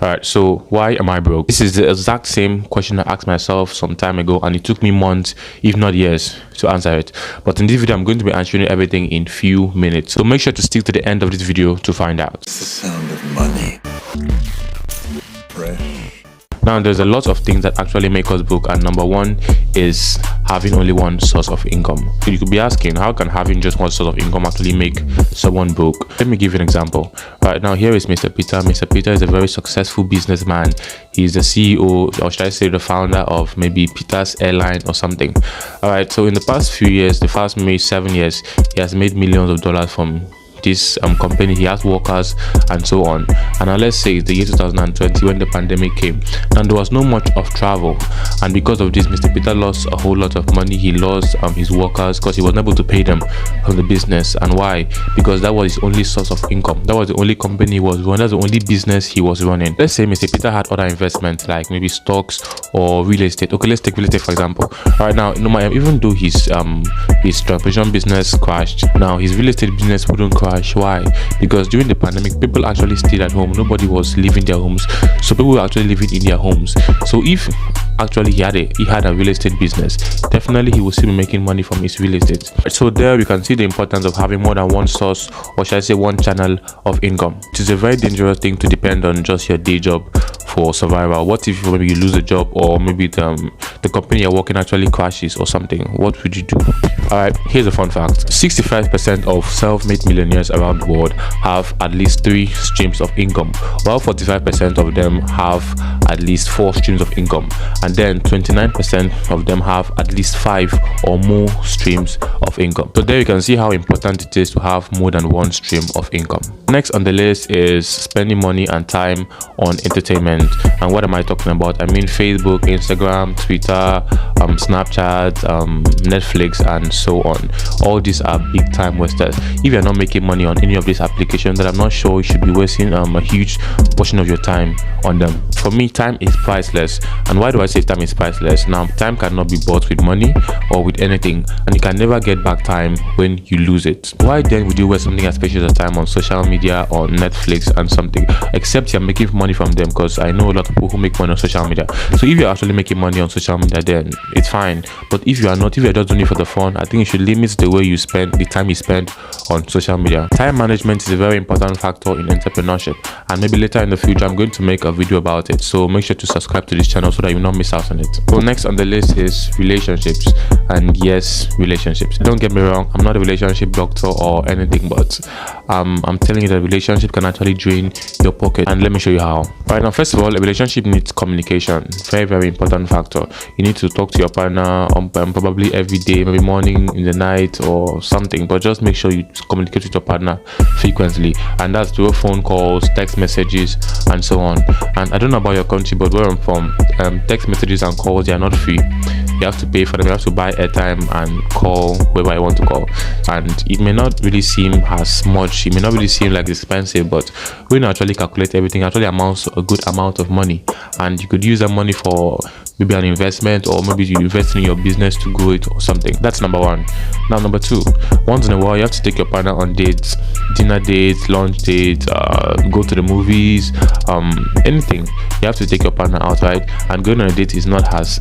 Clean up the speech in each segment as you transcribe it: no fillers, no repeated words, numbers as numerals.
All right, so why am I broke? This is the exact same question I asked myself some time ago, and it took me months, if not years, to answer it. But in this video, I'm going to be answering everything in few minutes. So make sure to stick to the end of this video to find out. It's the sound of money. Fresh. Now, there's a lot of things that actually make us broke, and number one is having only one source of income. So you could be asking, how can having just one source of income actually make someone broke? Let me give you an example. Right now, here is Mr. Peter. Mr. Peter is a very successful businessman. He's the CEO, or should I say the founder of maybe Peter's Airline or something. All right, so in the past few years, the past maybe 7 years, he has made millions of dollars from this company. He has workers and so on. And now let's say it's the year 2020 when the pandemic came, and there was no much of travel, and because of this, Mr. Peter lost a whole lot of money. He lost his workers because he was unable to pay them from the business. And why? Because that was his only source of income. That was the only company he was running. That's the only business he was running. Let's say Mr. Peter had other investments like maybe stocks or real estate. Okay, let's take real estate for example. Right now, no matter, even though his transportation business crashed, now his real estate business wouldn't crash. Why? Because during the pandemic, people actually stayed at home. Nobody was leaving their homes, so people were actually living in their homes. So if actually he had a real estate business, definitely he will still be making money from his real estate. So there we can see the importance of having more than one source, or should I say one channel of income. It is a very dangerous thing to depend on just your day job for survival. What if maybe you lose a job, or maybe the company you're working actually crashes or something? What would you do? All right, here's a fun fact. 65% of self-made millionaires around the world have at least 3 streams of income, while 45% of them have at least 4 streams of income, and then 29% of them have at least 5 or more streams of income. So there you can see how important it is to have more than one stream of income. Next on the list is spending money and time on entertainment. And what am I talking about? I mean Facebook, Instagram, Twitter, Snapchat, Netflix, and so on. All these are big time wasters. If you're not making money on any of these applications, then I'm not sure you should be wasting a huge portion of your time on them. For me, time is priceless. And why do I say time is priceless? Now, time cannot be bought with money or with anything, and you can never get back time when you lose it. Why then would you waste something as precious as time on social media or Netflix and something, except you're making money from them? Because I know a lot of people who make money on social media. So if you're actually making money on social media, then it's fine. But if you are not, if you're just doing it for the fun, I think you should limit the way you spend the time you spend on social media. Time management is a very important factor in entrepreneurship, and maybe later in the future I'm going to make a video about it. So make sure to subscribe to this channel so that you will not miss out on it. So next on the list is relationships. And yes, relationships. Don't get me wrong, I'm not a relationship doctor or anything, but I'm telling you that relationship can actually drain your pocket, and let me show you how. Right now, first of all, a relationship needs communication. Very important factor. You need to talk to your partner probably every day, maybe morning, in the night or something, but just make sure you communicate with your partner frequently, and that's through phone calls, text messages, and so on. And I don't know about your country, but where I'm from, text messages and calls, they are not free. You have to pay for them. You have to buy airtime and call whoever you want to call, and it may not really seem as much, it may not really seem like it's expensive, but when you actually calculate everything, it actually amounts to a good amount of money, and you could use that money for maybe an investment, or maybe you invest in your business to grow it or something. That's number one. Now number two, once in a while you have to take your partner on dates, dinner dates, lunch dates, go to the movies, anything. You have to take your partner out, right? And going on a date is not as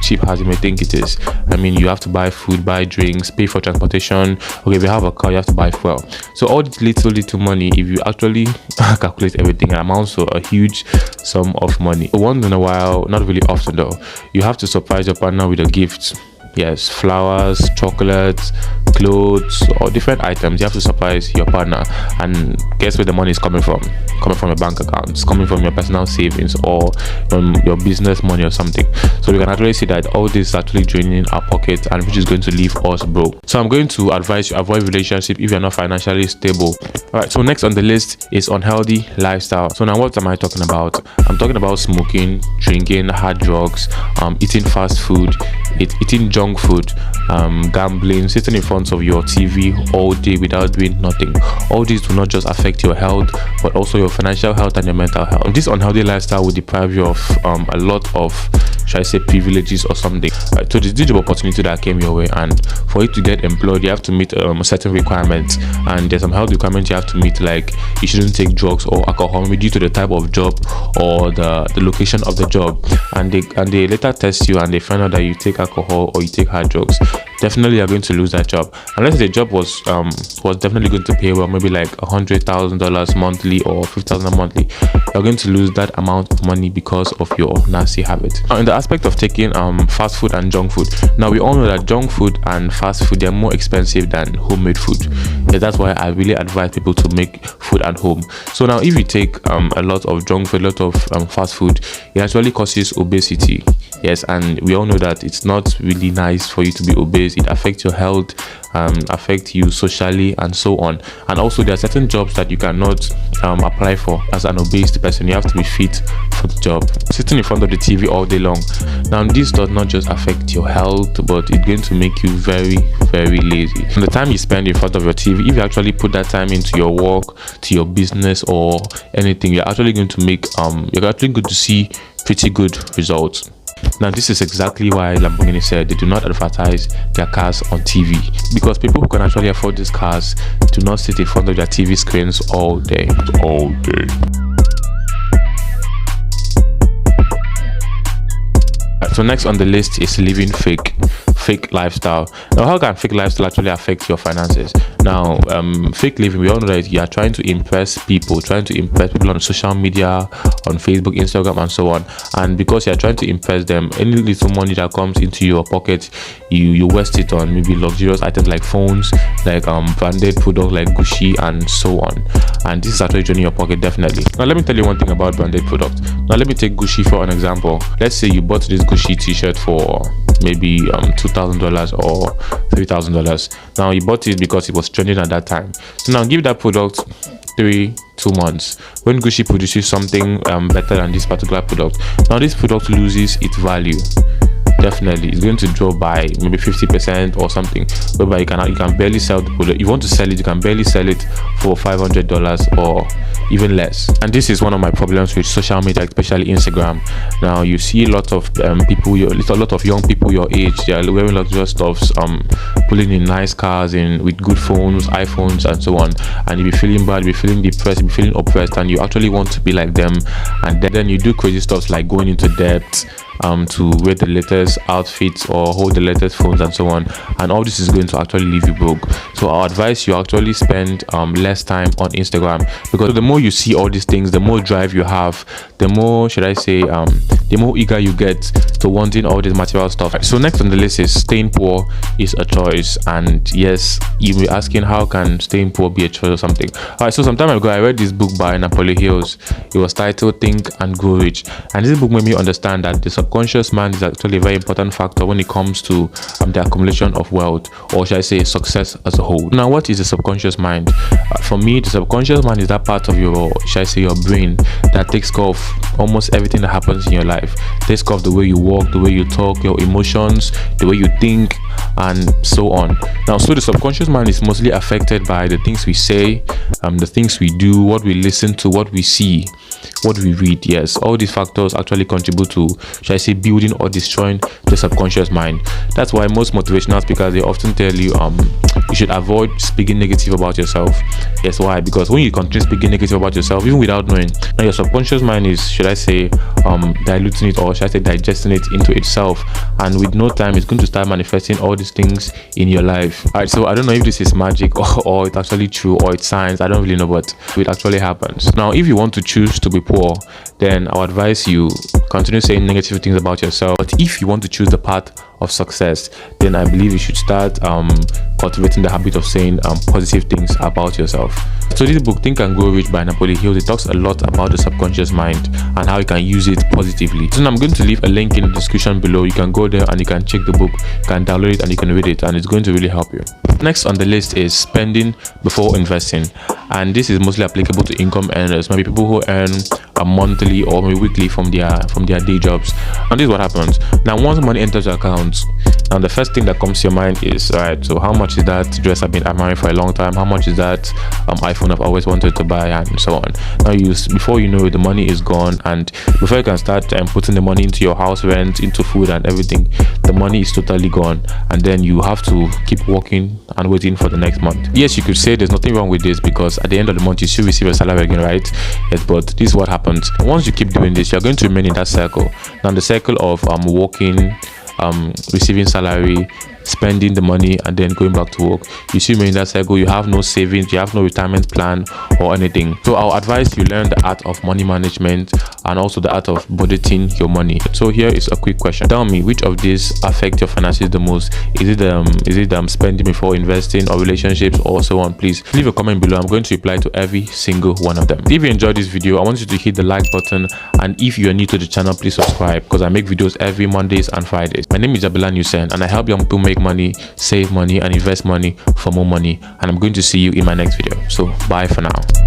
cheap as you may think it is. I mean, you have to buy food, buy drinks, pay for transportation. Okay, if you have a car, you have to buy fuel. So all this little money, if you actually calculate everything, it amounts to a huge sum of money. Once in a while, not really often though, you have to surprise your partner with a gift. Yes, flowers, chocolates, clothes, or different items. You have to surprise your partner, and guess where the money is coming from? Coming from your bank account. It's coming from your personal savings or your business money or something. So we can actually see that all this is actually draining our pockets, and which is going to leave us broke. So I'm going to advise you avoid relationship if you're not financially stable. All right, so next on the list is unhealthy lifestyle. So now what am I talking about? I'm talking about smoking, drinking, hard drugs, eating fast food, eating junk food, gambling, sitting in front of your TV all day without doing nothing. All these will not just affect your health, but also your financial health and your mental health. This unhealthy lifestyle will deprive you of a lot of should I say, privileges or something. So this job opportunity that came your way, and for you to get employed, you have to meet certain requirements, and there's some health requirements you have to meet, like you shouldn't take drugs or alcohol, maybe due to the type of job or the location of the job, and they later test you and they find out that you take alcohol or you take hard drugs. Definitely you're going to lose that job, unless the job was definitely going to pay well, maybe like $100,000 monthly or $50,000 monthly. You're going to lose that amount of money because of your nasty habit. Now, in the aspect of taking fast food and junk food, now we all know that junk food and fast food, they're more expensive than homemade food. Yeah, that's why I really advise people to make food at home. So now if you take a lot of junk food, a lot of fast food, it actually causes obesity. Yes, and we all know that it's not really nice for you to be obese. It affects your health, affect you socially, and so on. And also there are certain jobs that you cannot apply for as an obese person. You have to be fit for the job. Sitting in front of the TV all day long, now this does not just affect your health, but it's going to make you very, very lazy. And the time you spend in front of your TV, if you actually put that time into your work, to your business or anything, you're actually going to make you're actually going to see pretty good results. Now this is exactly why Lamborghini said they do not advertise their cars on TV, because people who can actually afford these cars do not sit in front of their TV screens all day. So next on the list is living fake lifestyle. Now how can fake lifestyle actually affect your finances? Now fake living, we all know that you are trying to impress people on social media, on Facebook, Instagram, and so on, and because you are trying to impress them, any little money that comes into your pocket, you waste it on maybe luxurious items like phones, like branded products like Gucci and so on, and this is actually draining your pocket, definitely. Now let me tell you one thing about branded products. Now let me take Gucci for an example. Let's say you bought this Gucci t-shirt for maybe $2,000 or $3,000. Now you bought it because it was trending at that time. So now give that product 2 months. When Gucci produces something better than this particular product, now this product loses its value. Definitely it's going to drop by maybe 50% or something, whereby you can barely sell the product. You want to sell it, you can barely sell it for $500 or even less. And this is one of my problems with social media, especially Instagram. Now you see a lot of people, a lot of young people your age, they are wearing luxurious stuffs, pulling in nice cars, with good phones, iPhones, and so on, and you be feeling bad, you be feeling depressed, you be feeling oppressed, and you actually want to be like them, and then you do crazy stuff like going into debt to wear the latest outfits or hold the latest phones and so on, and all this is going to actually leave you broke. So I advise you actually spend less time on Instagram, because the more you see all these things, the more drive you have, the more, should I say, the more eager you get to wanting all this material stuff. So next on the list is staying poor is a choice. And yes, you'll be asking, how can staying poor be a choice or something? Alright, so some time ago I read this book by Napoleon Hills. It was titled Think and Grow Rich, and this book made me understand that the subconscious mind is actually a very important factor when it comes to the accumulation of wealth, or should I say success as a whole. Now what is the subconscious mind? For me, the subconscious mind is that part of your, should I say, your brain that takes care of almost everything that happens in your life. Takes care of the way you walk, the way you talk, your emotions, the way you think, and so on. Now, so the subconscious mind is mostly affected by the things we say, the things we do, what we listen to, what we see, what we read. Yes, all these factors actually contribute to, should I say, building or destroying the subconscious mind. That's why most motivational speakers, they often tell you you should avoid speaking negative about yourself. Yes, why? Because when you continue speaking negative about yourself, even without knowing, now your subconscious mind is, should I say, diluting it, or should I say digesting it into itself, and with no time it's going to start manifesting all these things in your life. Alright, so I don't know if this is magic or it's actually true, or it's science. I don't really know, but it actually happens. Now if you want to choose to be poor, then I'll advise you continue saying negative things about yourself. But if you want to choose the path of success, then I believe you should start cultivating the habit of saying positive things about yourself. So this book, Think and Grow Rich by Napoleon Hill, it talks a lot about the subconscious mind and how you can use it positively. So I'm going to leave a link in the description below. You can go there and you can check the book, you can download it and you can read it, and it's going to really help you. Next on the list is spending before investing, and this is mostly applicable to income earners, maybe people who earn a monthly or maybe weekly from their day jobs. And this is what happens. Now once money enters your account, Now the first thing that comes to your mind is, all right, so how much is that dress I've been admiring for a long time? How much is that iPhone I've always wanted to buy, and so on. Now before you know it, the money is gone, and before you can start putting the money into your house rent, into food and everything, the money is totally gone, and then you have to keep working and waiting for the next month. Yes, you could say there's nothing wrong with this, because at the end of the month you still receive a salary again, right? Yes, but this is what happens. Once you keep doing this, you're going to remain in that circle. Now the circle of working, receiving salary, spending the money, and then going back to work. You see me in that cycle. You have no savings, you have no retirement plan or anything. So I'll advise you learn the art of money management and also the art of budgeting your money. So here is a quick question. Tell me, which of these affect your finances the most? Is it spending before investing, or relationships, or so on? Please leave a comment below. I'm going to reply to every single one of them. If you enjoyed this video, I want you to hit the like button, and if you are new to the channel, please subscribe, because I make videos every Mondays and Fridays. My name is Abela Nusen, and I help young people make money, save money, and invest money for more money. And I'm going to see you in my next video. So bye for now.